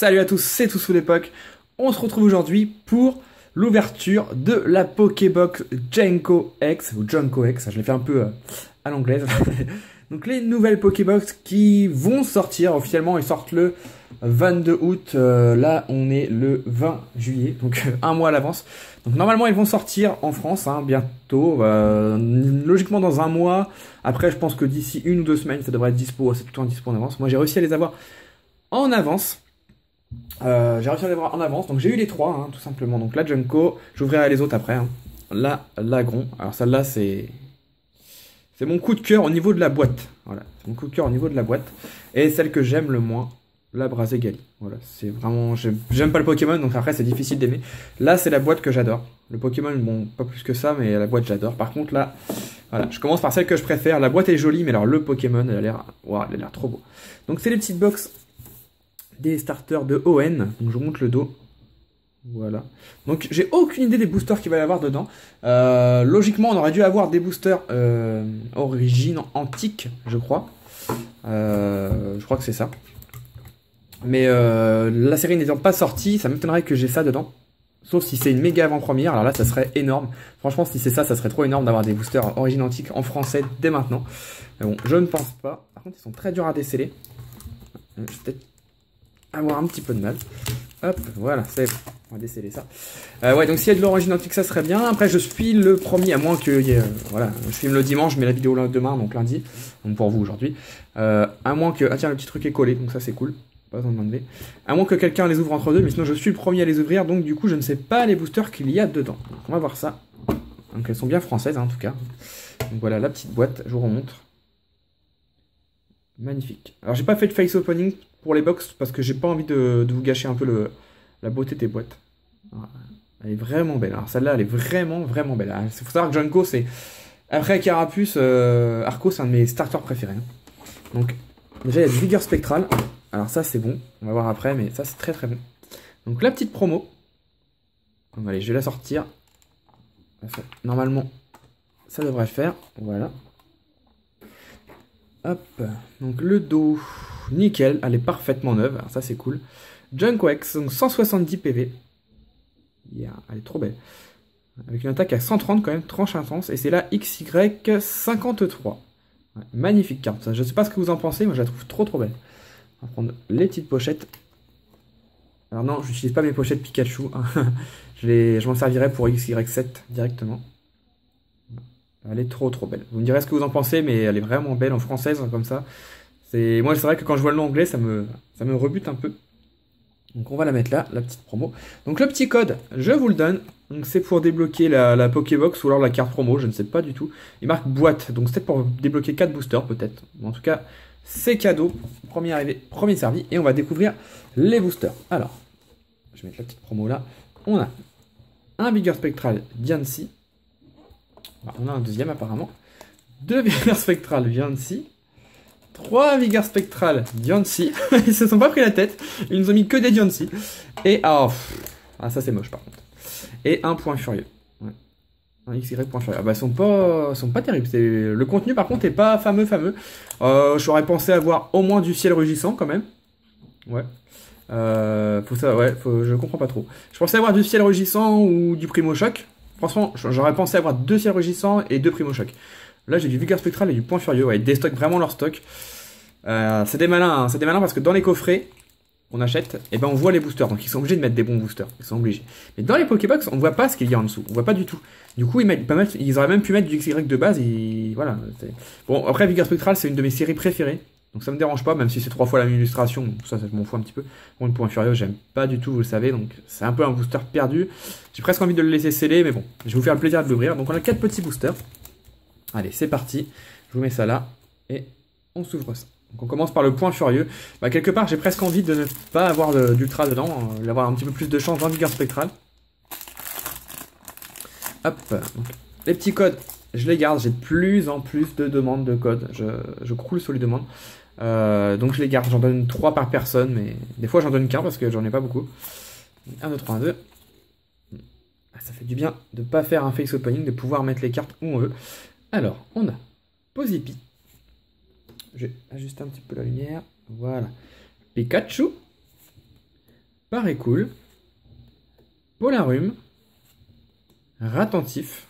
Salut à tous, c'est Toussou l'époque. On se retrouve aujourd'hui pour l'ouverture de la Pokébox Junko X, ou Junko X, je l'ai fait un peu à l'anglaise. Donc les nouvelles Pokébox qui vont sortir officiellement, ils sortent le 22 août, là on est le 20 juillet, donc un mois à l'avance. Donc normalement ils vont sortir en France bientôt, logiquement dans un mois. Après je pense que d'ici 1 ou 2 semaines ça devrait être dispo, c'est tout le temps dispo en avance. Moi j'ai réussi à les avoir en avance. Donc j'ai eu les trois, tout simplement. Donc la Junko, j'ouvrirai les autres après. La Lagron, alors celle-là c'est mon coup de cœur au niveau de la boîte. Voilà, c'est mon coup de cœur au niveau de la boîte. Et celle que j'aime le moins, la Braségali. Voilà, c'est vraiment, j'aime pas le Pokémon, donc après c'est difficile d'aimer. Là c'est la boîte que j'adore. Le Pokémon, bon, pas plus que ça, mais la boîte j'adore. Par contre là, voilà, je commence par celle que je préfère. La boîte est jolie, mais alors le Pokémon, elle a l'air trop beau. Donc c'est les petites box des starters de ON, donc je vous montre le dos. Voilà. Donc j'ai aucune idée des boosters qu'il va y avoir dedans. Logiquement, on aurait dû avoir des boosters origine antique, je crois. Je crois que c'est ça. Mais la série n'étant pas sortie, ça m'étonnerait que j'ai ça dedans. Sauf si c'est une méga avant-première, alors là ça serait énorme. Franchement, si c'est ça, ça serait trop énorme d'avoir des boosters origine antique en français dès maintenant. Mais bon, je ne pense pas. Par contre, ils sont très durs à déceler. Je vais peut-être avoir un petit peu de mal. Hop, voilà, c'est bon. On va déceler ça. Ouais, donc s'il y a de l'origine antique, ça serait bien. Après, je suis le premier, à moins que voilà, je filme le dimanche, je mets la vidéo demain, donc lundi. Donc pour vous aujourd'hui. À moins que... Ah tiens, le petit truc est collé, donc ça c'est cool. Pas besoin de m'enlever. À moins que quelqu'un les ouvre entre deux, mais sinon je suis le premier à les ouvrir, donc du coup je ne sais pas les boosters qu'il y a dedans. Donc on va voir ça. Donc elles sont bien françaises, en tout cas. Donc voilà, la petite boîte, je vous remontre. Magnifique. Alors j'ai pas fait de face opening pour les box parce que j'ai pas envie de vous gâcher un peu la beauté des boîtes. Elle est vraiment belle. Alors celle-là, elle est vraiment belle. Il faut savoir que Junko, c'est... Après Carapuce, Arco, c'est un de mes starters préférés. Donc déjà, il y a du Vigueur Spectral. Alors ça, c'est bon. On va voir après, mais ça, c'est très bon. Donc la petite promo. Donc allez, je vais la sortir. Normalement, ça devrait le faire. Voilà. Hop, donc le dos, nickel, elle est parfaitement neuve, alors ça c'est cool. Junko X, donc 170 PV. Yeah, elle est trop belle. Avec une attaque à 130 quand même, tranche intense. Et c'est la XY53. Ouais, magnifique carte, ça. Je sais pas ce que vous en pensez, moi je la trouve trop belle. On va prendre les petites pochettes. Alors non, je n'utilise pas mes pochettes Pikachu. Je m'en servirai pour XY7 directement. Elle est trop belle. Vous me direz ce que vous en pensez, mais elle est vraiment belle en française, comme ça. Moi, c'est vrai que quand je vois le nom anglais, ça me rebute un peu. Donc on va la mettre là, la petite promo. Donc le petit code, je vous le donne. Donc c'est pour débloquer la Pokébox ou alors la carte promo, je ne sais pas du tout. Il marque boîte, donc c'est pour débloquer 4 boosters peut-être. En tout cas, c'est cadeau. Premier arrivé, premier servi. Et on va découvrir les boosters. Alors, je vais mettre la petite promo là. On a un Vigueur Spectral Diancie. On a un deuxième apparemment. 2 Vigueur Spectral Diancie. 3 Vigueur Spectral Diancie. Ils se sont pas pris la tête. Ils nous ont mis que des Diancie. Et ça c'est moche par contre. Et un Point Furieux. Ouais. Un XY Point Furieux. Ils sont pas terribles. Le contenu par contre est pas fameux. J'aurais pensé avoir au moins du ciel rugissant quand même. Ouais. Je comprends pas trop. Je pensais avoir du ciel rugissant ou du Primo Choc. Franchement, j'aurais pensé avoir 2 ciels rugissants et 2 Primo Choc. Là, j'ai du Vigueur Spectral et du Point Furieux. Ouais, ils déstockent vraiment leur stock. C'est des malins, c'est des malins parce que dans les coffrets qu'on achète, on voit les boosters. Donc, ils sont obligés de mettre des bons boosters. Ils sont obligés. Mais dans les Pokébox, on ne voit pas ce qu'il y a en dessous. On voit pas du tout. Du coup, ils auraient même pu mettre du XY de base. Et voilà. Bon, après, Vigueur Spectral, c'est une de mes séries préférées. Donc ça me dérange pas, même si c'est 3 fois la même illustration, ça je m'en fous un petit peu. Bon, le Point Furieux, j'aime pas du tout, vous le savez, donc c'est un peu un booster perdu. J'ai presque envie de le laisser sceller, mais bon, je vais vous faire le plaisir de l'ouvrir. Donc on a 4 petits boosters. Allez, c'est parti. Je vous mets ça là, et on s'ouvre ça. Donc on commence par le Point Furieux. Quelque part, j'ai presque envie de ne pas avoir d'ultra dedans, d'avoir un petit peu plus de chance dans Vigueur Spectral. Hop, donc, les petits codes, je les garde, j'ai de plus en plus de demandes de codes, je croule sur les demandes. Donc je les garde, j'en donne 3 par personne, mais des fois j'en donne qu'un parce que j'en ai pas beaucoup. 1, 2, 3, 1, 2. Ça fait du bien de ne pas faire un face opening, de pouvoir mettre les cartes où on veut. Alors, on a Pozipi. Je vais ajuster un petit peu la lumière. Voilà. Pikachu. Paraît cool. Polarum. Ratentif.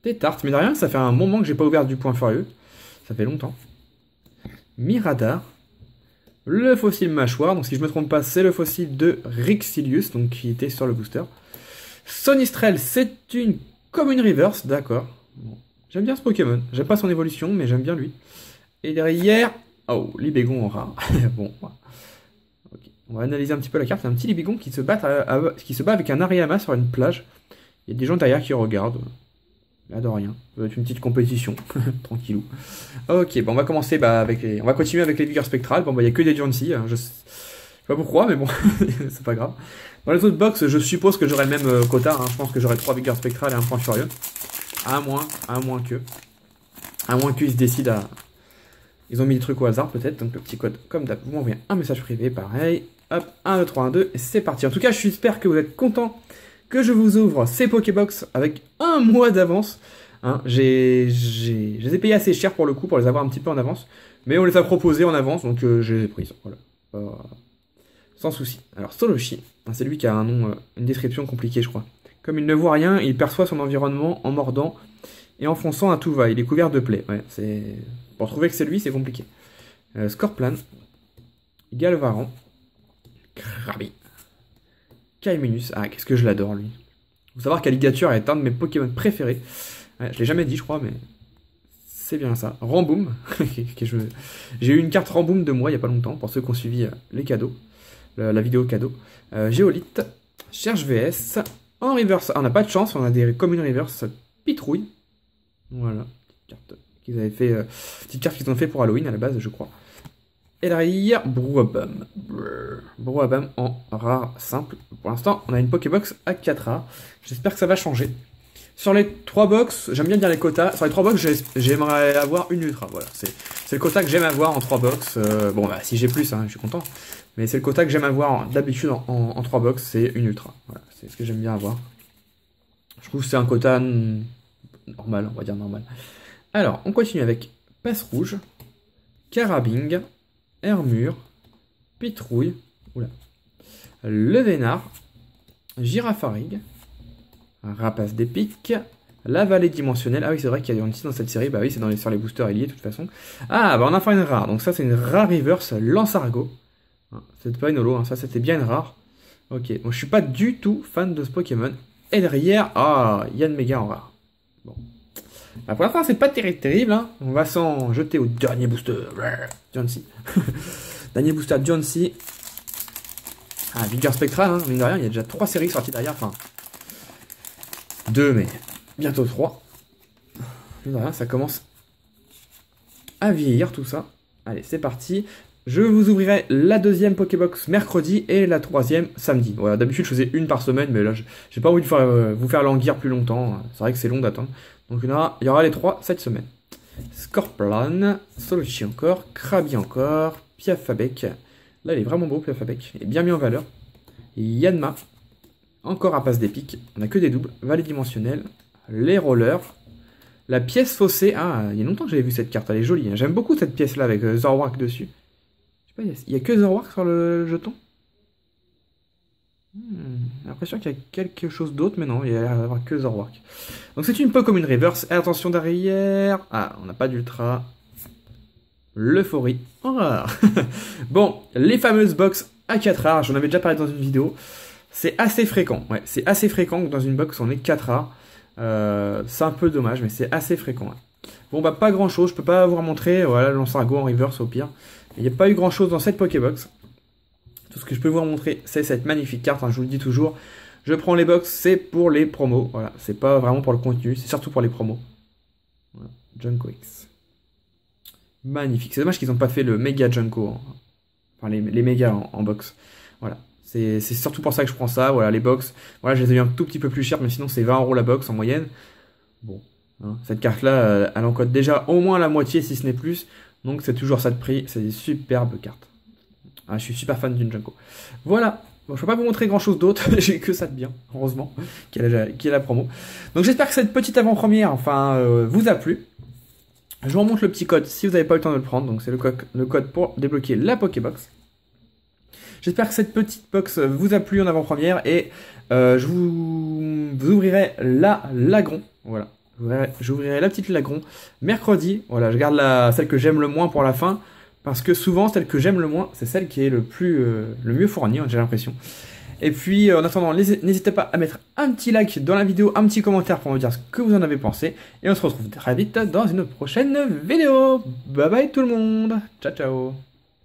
Tétarte. Mais de rien, ça fait un moment que j'ai pas ouvert du point furieux. Ça fait longtemps. Miradar. Le fossile mâchoire, donc si je me trompe pas, c'est le fossile de Rixilius, donc qui était sur le booster. Sonistrel, c'est une commune reverse, d'accord. Bon. J'aime bien ce Pokémon, j'aime pas son évolution, mais j'aime bien lui. Et derrière, oh, Libégon en rare. Bon, okay. On va analyser un petit peu la carte. C'est un petit Libégon qui se bat, avec un Hariyama sur une plage. Il y a des gens derrière qui regardent. Là de rien, ça va être une petite compétition, tranquillou. Ok, bon on va commencer avec on va continuer avec les vigueurs spectrales. Bon bah il n'y a que des Jonesy, hein. Je sais pas pourquoi mais bon, c'est pas grave. Dans les autres box, je suppose que j'aurai le même quota, hein. Je pense que j'aurai 3 vigueurs spectrales et un point furieux. À moins qu'ils se décident à... Ils ont mis des trucs au hasard peut-être, donc le petit code comme d'hab, vous m'envoyez un message privé, pareil. Hop, 1, 2, 3, 1, 2, et c'est parti. En tout cas, j'espère que vous êtes contents que je vous ouvre ces Pokébox avec un mois d'avance. Hein, je les ai payés assez cher pour le coup, pour les avoir un petit peu en avance. Mais on les a proposés en avance, donc je les ai prises. Voilà. Sans souci. Alors, Soloshi, hein, c'est lui qui a un nom, une description compliquée, je crois. Comme il ne voit rien, il perçoit son environnement en mordant et en fonçant à tout va. Il est couvert de plaies. Ouais, pour trouver que c'est lui, c'est compliqué. Scorplan, Galvaran, Krabi. Kaiminus, ah qu'est-ce que je l'adore lui. Faut savoir qu'Alligator est un de mes Pokémon préférés. Ouais, je l'ai jamais dit je crois mais c'est bien ça. Ramboom, j'ai eu une carte Ramboom de moi il y a pas longtemps pour ceux qui ont suivi les cadeaux, la vidéo cadeau. Géolite, Cherche VS, en reverse, on n'a pas de chance, on a des communes reverse, Pitrouille. Voilà, petite carte qu'ils ont fait pour Halloween à la base je crois. Et derrière, Brouhaban. Brouhaban en rare simple. Pour l'instant, on a une Pokébox à 4 rares. J'espère que ça va changer. Sur les 3 box, j'aime bien dire les quotas. Sur les 3 box, j'aimerais avoir une ultra. Voilà, c'est le quota que j'aime avoir en 3 box. Bon, bah, si j'ai plus, hein, je suis content. Mais c'est le quota que j'aime avoir d'habitude en 3 box, c'est une ultra. Voilà, c'est ce que j'aime bien avoir. Je trouve que c'est un quota normal, on va dire normal. Alors, on continue avec Passe Rouge, Carabing, Hermure, Pitrouille, oula, le Vénard, Girafarig, Rapace d'épique, la vallée dimensionnelle. Ah oui, c'est vrai qu'il y a du dans cette série. Bah oui, c'est sur les boosters liés de toute façon. Ah, bah on a fait une rare. Donc ça, c'est une rare reverse Lancergo. C'était pas une holo, hein. Ça, c'était bien une rare. Ok, bon, je suis pas du tout fan de ce Pokémon. Et derrière, ah, Yann Méga en rare. Bon. Bah pour l'instant, c'est pas terrible. Hein. On va s'en jeter au dernier booster. Jonesy. Dernier booster Jonesy. Ah, vigueur spectrale, hein. Mine de rien, il y a déjà 3 séries sorties derrière. Enfin, 2, mais bientôt 3. Mine de rien, ça commence à vieillir tout ça. Allez, c'est parti. Je vous ouvrirai la deuxième Pokébox mercredi et la troisième samedi. Voilà, d'habitude, je faisais une par semaine, mais là, j'ai pas envie de vous faire languir plus longtemps. C'est vrai que c'est long d'attendre. Donc il y aura les 3 cette semaine. Scorplan, Solochi encore, Krabi encore, Piafabec. Là il est vraiment beau Piafabec, il est bien mis en valeur. Yanma, encore un passe d'épique, on n'a que des doubles, vallée dimensionnelle, les rollers, la pièce faussée. Ah, il y a longtemps que j'avais vu cette carte, elle est jolie. J'aime beaucoup cette pièce là avec Zoroark dessus. Je sais pas, il y a que Zoroark sur le jeton. J'ai l'impression qu'il y a quelque chose d'autre, mais non, il y a que Zoroark. Donc c'est une peu comme une reverse. Et attention derrière. Ah, on n'a pas d'ultra. L'euphorie en rare. Bon, les fameuses box à 4 rares, j'en avais déjà parlé dans une vidéo. C'est assez fréquent. Ouais, c'est assez fréquent que dans une box on ait 4 rares. C'est un peu dommage, mais c'est assez fréquent. Ouais. Bon, bah pas grand chose. Je peux pas vous remontrer. Voilà, le Lancergo en reverse au pire. Il n'y a pas eu grand chose dans cette Pokébox. Tout ce que je peux vous montrer, c'est cette magnifique carte, hein, je vous le dis toujours. Je prends les box, c'est pour les promos. Voilà, c'est pas vraiment pour le contenu, c'est surtout pour les promos. Voilà, Junko X. Magnifique. C'est dommage qu'ils n'ont pas fait le méga Junko. Hein. Enfin, les mégas en box. Voilà. C'est surtout pour ça que je prends ça. Voilà, les box. Voilà, je les ai eu un tout petit peu plus cher, mais sinon c'est 20 € la box en moyenne. Bon. Hein, cette carte-là, elle encode déjà au moins la moitié, si ce n'est plus. Donc c'est toujours ça de prix. C'est des superbes cartes. Ah, je suis super fan d'une Junko. Voilà. Bon, je ne peux pas vous montrer grand chose d'autre. J'ai que ça de bien, heureusement, qui est la promo. Donc j'espère que cette petite avant-première, vous a plu. Je vous remonte le petit code si vous n'avez pas eu le temps de le prendre. Donc c'est le code pour débloquer la Pokébox. J'espère que cette petite box vous a plu en avant-première et vous ouvrirez la Lagron. Voilà. J'ouvrirai la petite Lagron mercredi. Voilà, je garde celle que j'aime le moins pour la fin. Parce que souvent, celle que j'aime le moins, c'est celle qui est le mieux fournie, j'ai l'impression. Et puis, en attendant, n'hésitez pas à mettre un petit like dans la vidéo, un petit commentaire pour me dire ce que vous en avez pensé. Et on se retrouve très vite dans une prochaine vidéo. Bye bye tout le monde. Ciao, ciao.